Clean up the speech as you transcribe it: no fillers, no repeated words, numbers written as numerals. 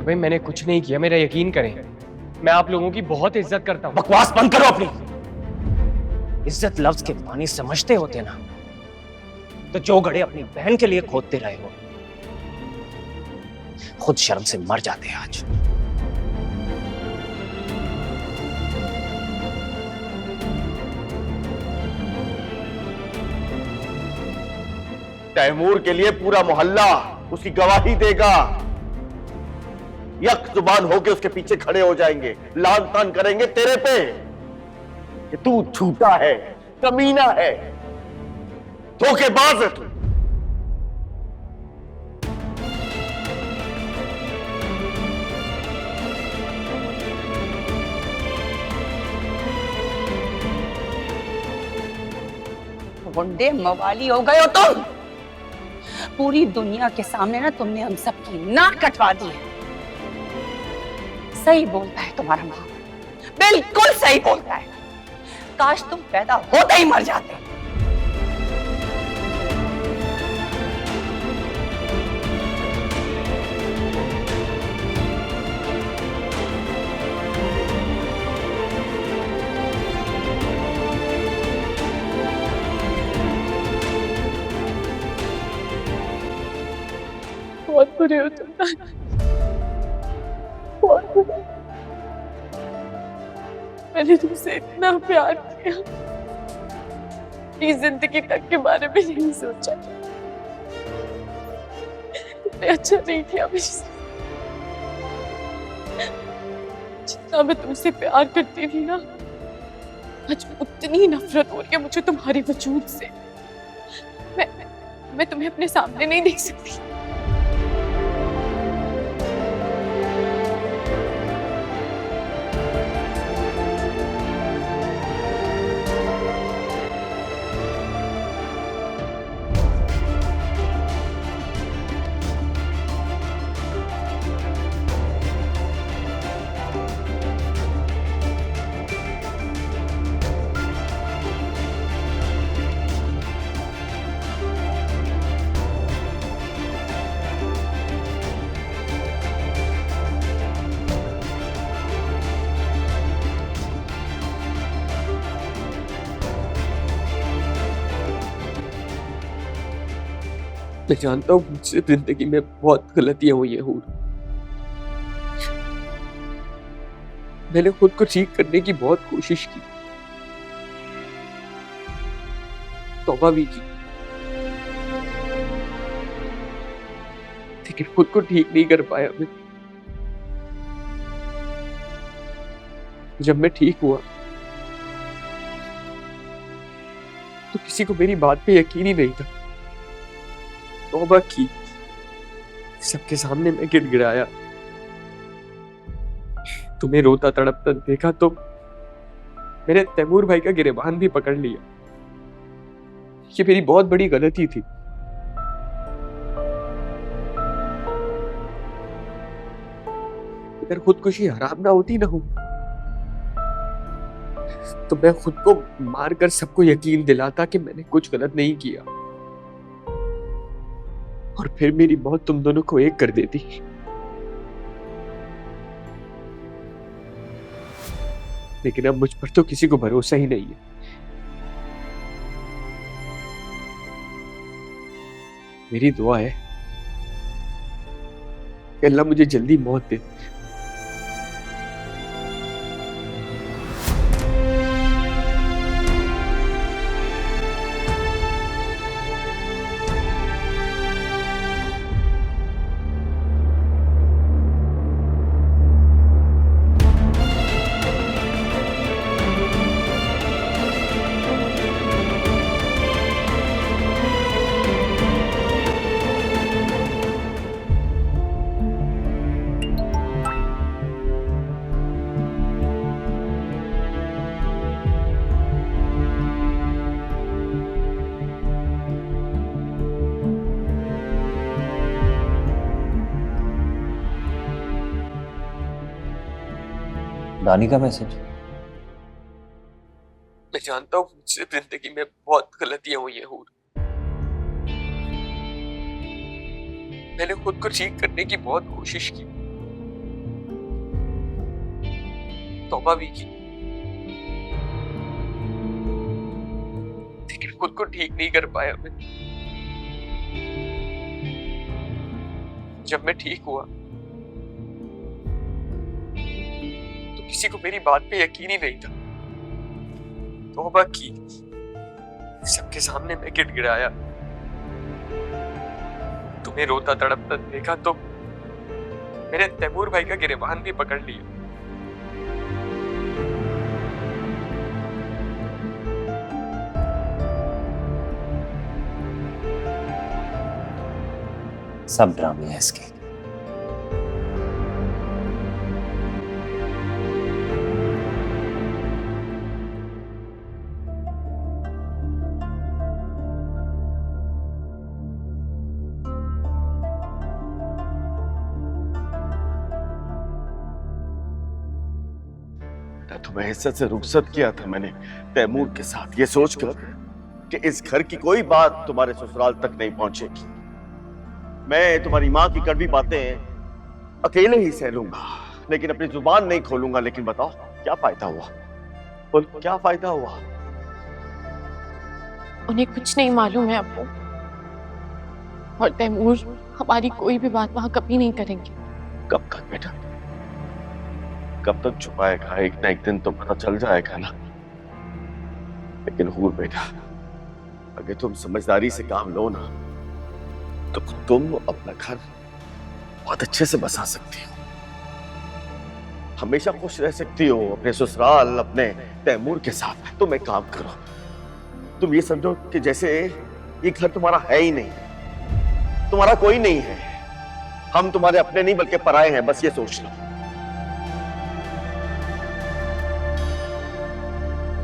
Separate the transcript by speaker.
Speaker 1: तैमूर भाई, मैंने कुछ नहीं किया, मेरा यकीन करें। मैं आप लोगों की बहुत इज्जत करता हूँ।
Speaker 2: बकवास बंद करो अपनी। इज्जत लफ्ज के पानी समझते होते ना तो जो गड़े अपनी बहन के लिए खोदते रहे हो खुद शर्म से मर जाते हैं आज।
Speaker 3: तैमूर के लिए पूरा मोहल्ला उसकी गवाही देगा। यक जुबान होके उसके पीछे खड़े हो जाएंगे, लान तान करेंगे तेरे पे कि तू झूठा है, कमीना है, धोखेबाज है तू।
Speaker 4: गुंडे मवाली हो गए हो तुम। पूरी दुनिया के सामने ना तुमने हम सबकी नाक कटवा दी है। सही बोलता है तुम्हारा माँ, बिल्कुल सही बोलता है। काश तुम पैदा होते ही मर जाते।
Speaker 5: बहुत बुरे हो तुम, बहुत बुरे। मैंने तुमसे इतना प्यार किया, अपनी जिंदगी तक के बारे में नहीं सोचा। तुमने अच्छा नहीं किया मेरे साथ। जितना मैं तुमसे प्यार करती थी ना, आज उतनी नफरत हो रही है मुझे तुम्हारे वजूद से। मैं तुम्हें अपने सामने नहीं देख सकती।
Speaker 1: मैं जानता हूँ मुझसे जिंदगी में बहुत गलतियां हुई हैं हूर। मैंने खुद को ठीक करने की बहुत कोशिश की, तौबा भी की, लेकिन खुद को ठीक नहीं कर पाया मैं। जब मैं ठीक हुआ तो किसी को मेरी बात पे यकीन ही नहीं था। तौबा की, सबके सामने मैं गिड़गिड़ाया, तुम्हें रोता तड़पता देखा तो मैंने तैमूर भाई का गिरेबान भी पकड़ लिया। ये मेरी बहुत बड़ी गलती थी। अगर खुदकुशी हराम ना होती ना हो तो मैं खुद को मारकर सबको यकीन दिलाता कि मैंने कुछ गलत नहीं किया, और फिर मेरी मौत तुम दोनों को एक कर देती। लेकिन अब मुझ पर तो किसी को भरोसा ही नहीं है। मेरी दुआ है कि अल्लाह मुझे जल्दी मौत दे।
Speaker 2: रानी का मैसेज।
Speaker 1: मैं जानता हूँ मुझसे जिंदगी में बहुत गलतियां हुई हैं हूर। मैंने खुद को ठीक करने की बहुत कोशिश की, तौबा भी की, लेकिन खुद को ठीक नहीं कर पाया मैं। जब मैं ठीक हुआ तो किसी को मेरी बात पे यकीन ही नहीं था। तौबा की, सबके सामने मैं गिड़गिड़ाया, तुम्हें रोता तड़पता देखा तो मैंने तैमूर भाई का गिरेबान भी पकड़ लिया।
Speaker 2: सब ड्रामे हैं इसके।
Speaker 3: तुम्हें इज्जत से रुखसत किया था मैंने तैमूर के साथ, ये सोचकर कि इस घर की कोई बात तुम्हारे ससुराल तक नहीं पहुंचेगी। मैं तुम्हारी माँ की कड़वी बातें अकेले ही सह लूंगा, लेकिन अपनी जुबान नहीं खोलूंगा। लेकिन बताओ क्या फायदा हुआ? बोल, क्या फायदा हुआ?
Speaker 5: उन्हें कुछ नहीं मालूम है अब्बू, और तैमूर हमारी कोई भी बात वहां कभी नहीं करेंगे।
Speaker 3: कब तक बेटा, कब तक छुपाएगा? एक ना एक दिन तो पता चल जाएगा ना। लेकिन हूर बेटा, अगर तुम समझदारी से काम लो ना तो तुम अपना घर बहुत अच्छे से बसा सकती हो, हमेशा खुश रह सकती हो अपने ससुराल, अपने तैमूर के साथ। तुम एक काम करो, तुम ये समझो कि जैसे ये घर तुम्हारा है ही नहीं, तुम्हारा कोई नहीं है। हम तुम्हारे अपने नहीं बल्कि पराए हैं, बस ये सोच लो।